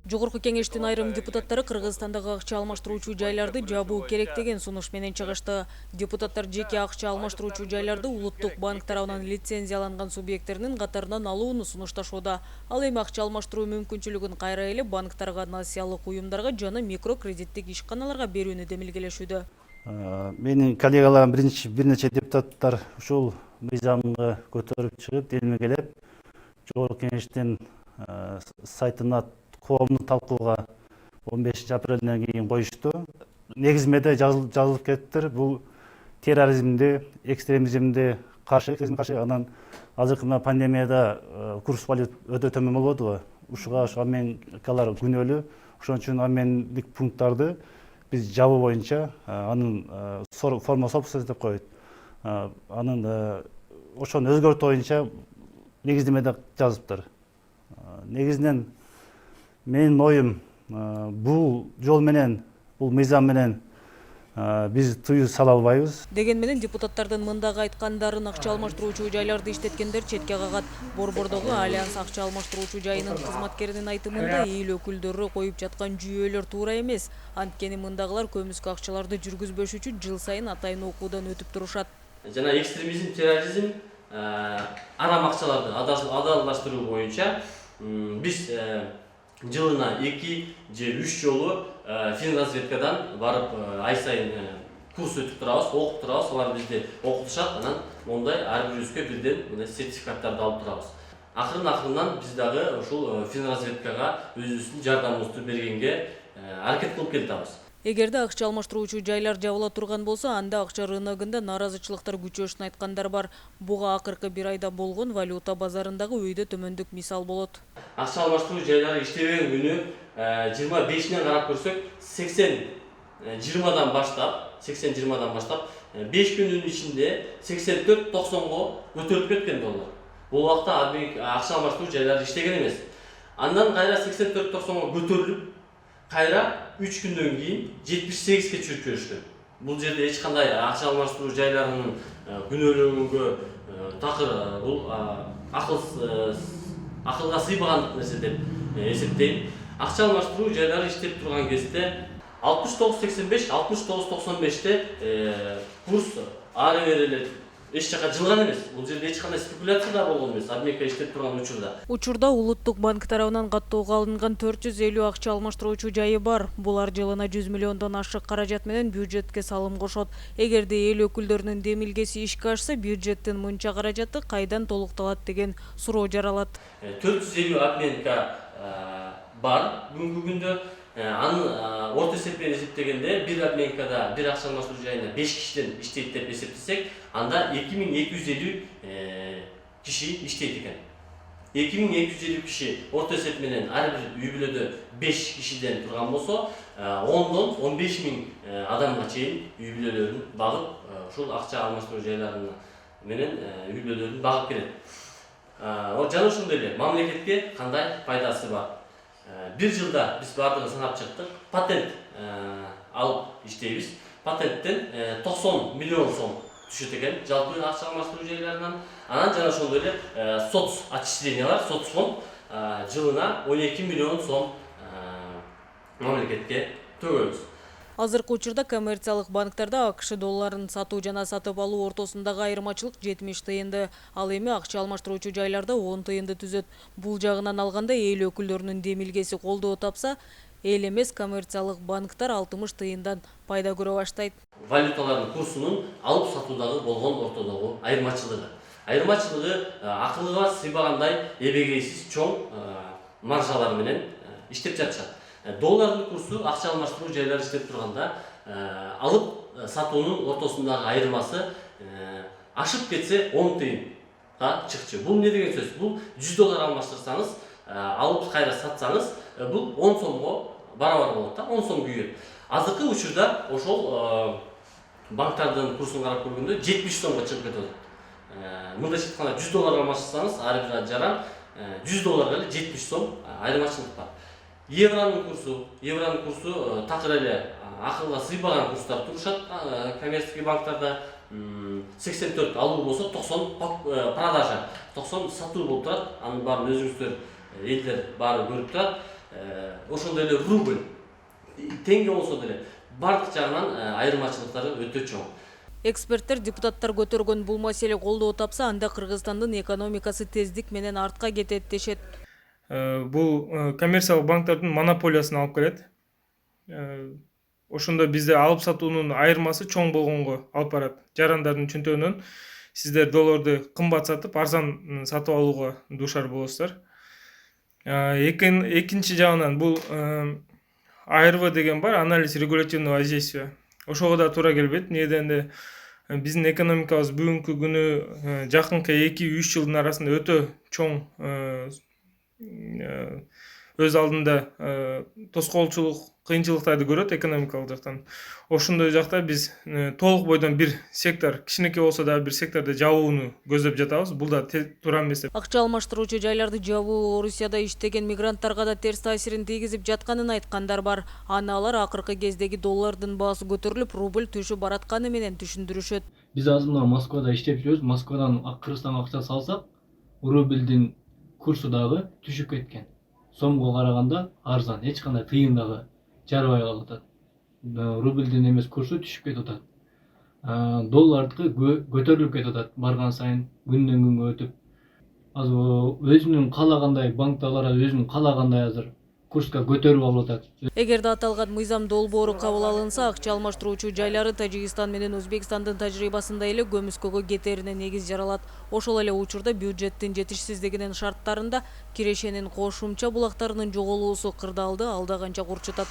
Жогорку кеңештин айрым депутаттары Кыргызстандагы акча алмаштыруучу жайларды жабуу керек деген сунуш менен чыгышты. Депутаттар жеке акча алмаштыруучу жайларды улуттук банк тарабынан лицензияланган субъекттеринин катарынан алууну сунушташууда. Ал эми акча алмаштыруу мүмкүнчүлүгүн кайра эле банктарга, насыялык уюмдарга жана микрокредиттик ишканаларга берүүнү демилгелешүүдө. Менин коллегаларым бир нече депутаттар ушул мыйзамды көтөрүп чыгып, демилгелеп, жогорку кеңештин сайтына коомдук талкууга 15 апрелден кийин коюшту. Негизмеде жазылып кетиптир. Бул терроризмди, экстремизмди каршы, анан азыркы мына пандемияда курс валют өтө төмөн болбодубу? Ушуга америкалар күнөөлүү. Ошон үчүн амендик пункттарды биз жабуу боюнча анын форма собственность деп коет. Анын ошону өзгөртүү боюнча негиздемеде жазыптыр. Негизинен менин оюм бул жол менен, бул мыйзам менен биз тыюу сала албайбыз. Деген менен депутаттардын мындагы айткандарын акча алмаштыруучу жайларды иштеткендер четке кагат. Борбордогу Альянс акча алмаштыруучу жайынын кызматкеринин айтымында эл өкүлдөрү коюп жаткан жүйөлөр туура эмес. Анткени мындагылар көмүскө акчаларды жүргүзбөш үчүн жыл сайын атайын окуудан өтүп турушат. Жана экстремизм, терроризм, арам акчаларды адалдаштыруу боюнча биз жылына 2 же 3 жолу финразведкадан барып ай сайын курс өтүп турабыз, окуп турабыз. Алар бизди окутушат, анан мондай ар бирибизге бирден мындай сертификаттарды алып турабыз. Акырын биз дагы ушул финразведкага өзүбүздүн жардамыбызды бергенге аракет кылып келатабыз. Эгерде акча алмаштыруучу жайлар жабыла турган болсо, анда акча рыногунда наразычылыктар күчөшүн айткандар бар. Буга акыркы бир айда болгон валюта базарындагы өйдө төмөндүк мисал болот. Акча алмаштыруу жайлары иштебеген күнү 25-нен карап көрсөк, 80-20дан баштап 5 күнүн ичинде 84-90го көтөрүлүп кеткен доллар. Бул убакта акча алмаштыруу жайлары иштеген эмес. Андан кайра 84-90го көтөрүлүп, кайра 3 күндөн кийин 78ге чыгып көрүштү. Бул жерде эч кандай акча алмаштыруу жайларынын күнөөлөнгөнгө такыр бул акылга сыйбагандык нерсе деп эсептейм. Акча алмаштыруу жайлары иштеп турган кезде 69.85, 69.95те курс ары бери эле эч жака жылган эмес. Бул жерде эч кандай спекуляция да болгон эмес. Обменка иштеп турган учурда улуттук банк тарабынан каттоого алынган 450 акча алмаштыруучу жайы бар. Булар жылына 100 миллиондон ашык каражат менен бюджетке салым кошот. Эгерде эл өкүлдөрүнүн демилгеси ишке ашса, бюджеттин мынча каражаты кайдан толукталат деген суроо жаралат. 450 обменка бар бүгүнкү күндө. Анын орто эсеппен эсептегенде бир обменкада, бир акча алмаштыруу жайына 5 кишиден иштейт деп эсептесек, анда 2250 киши иштейт экен. 2250 киши орто эсеп менен ар бир үй бүлөдө 5 кишиден турган болсо, 10дон 15 миң адамга чейин үй бүлөлөрүн багып, ушул акча алмаштыруу жайлары менен үй бүлөлөрүн багып келет. Жана ошондой эле мамлекетке кандай пайдасы бар? Bir жылда biz бардығын санап чыктык. Патент алып иштейбиз. Патенттен 90 миллион сом түшөт экен жалпы акча алмаштыруу жайларынан. Анан жана ошондой эле соц отчислениялар, соцфонд жылына 12 миллион сом мамлекетке төгөбүз. Азыркы учурда коммерциялык банктарда АКШ долларын сатуу жана сатып алуу ортосундагы айырмачылык 70 тыйынды. Ал эми акча алмаштыруучу жайларда 10 тыйынды түзөт. Бул жагынан алганда эл өкүлдөрүнүн демилгеси колдоо тапса, эл эмес коммерциялык банктар 60 тыйындан пайда көрө баштайт. Валюталардын курсунун алып сатуудагы болгон ортодогу айырмачылыгы. Айырмачылыгы акылга сыйбагандай эбегейсиз чоң маржалар менен иштеп жатышат. Доллардын курсу акча алмаштыруу жайлары иштеп турганда алып сатуунун ортосундагы айырмасы ашып кетсе 10 тыйынга чыкчу. Бул не деген сөз? Бул 100 доллар алмаштырсаңыз, алып кайра сатсаңыз, бул 10 сомго барабар болот да, 10 сом күйөт. Азыркы учурда ошол банктардын курсун карап көргөндө 70 сомго чыгып кетет. Мындайча айтканда 100 доллар алмаштырсаңыз, ар бир жаран 100 долларга эле 70 сом айырмачылык бар. Евронун курсу такыр эле акылга сыйбаган курстар турушат. Коммерческий банктарда 84 алуу болсо 90 продажа, 90 сатуу болуп турат. Анын баарын өзүңүздөр элдер баары көрүп турат. ошондой эле рубль теңге болсо деле бардык жагынан айырмачылыктары өтө чоң. Эксперттер депутаттар көтөргөн бул маселе колдоо тапса, анда Кыргызстандын экономикасы тездик менен артка кетет дешет. Бул коммерциялык банктардын монополиясын алып келет. Ошондо бизде алып сатуунун айырмасы чоң болгонго алып барат. Жарандардын чөнтөгүнөн сиздер долларды кымбат сатып, арзан сатып алууга дуушар болосуздар. Экинчи жагынан бул АРВ деген бар, анализ регулятивного воздействия. Ошого да туура келбейт. Эмне дегенде биздин экономикабыз бүгүнкү күнү жакынкы 2-3 жылдын арасында өтө чоң өз алдында тоскоолчулук, кыйынчылыктарды көрөт экономикалык жактан. Ошондой жакта биз толук бойдон бир сектор, кичинекей болсо да бир секторду жабууну көздөп жатабыз. Бул да туура эмес деп. Акча алмаштыруучу жайларды жабуу Орусияда иштеген мигранттарга да терс таасирин тийгизип жатканын айткандар бар. Аны алар акыркы кездеги доллардын баасы көтөрүлүп, рубль түшүп баратканы менен түшүндүрүшөт. Биз азыр мына Москвада иштеп жүрөбүз. Москвадан Кыргызстанга акча салсак, рубльдин курсу дагы түшүп кеткен. Сомго караганда арзан, эч кандай тыйын дагы жарабай калып атат. Рубльдин эмес курсу түшүп кетип атат. Доллардыкы көтөрүлүп кетип атат барган сайын, күндөн күнгө өтүп. Азыр өзүнүн каалагандай банкталар өзүнүн каалагандай азыр курска көтөрүп алып атат. Эгерде аталган мыйзам долбоору кабыл алынса, акча алмаштыруучу жайлары Тажикстан менен Өзбекстандын тажрыйбасында эле көмүскөгө кетерине негиз жаралат. Ошол эле учурда бюджеттин жетишсиздигинин шарттарында кирешенин кошумча булактарынын жоголуусу кырдаалды алда канча курчутат.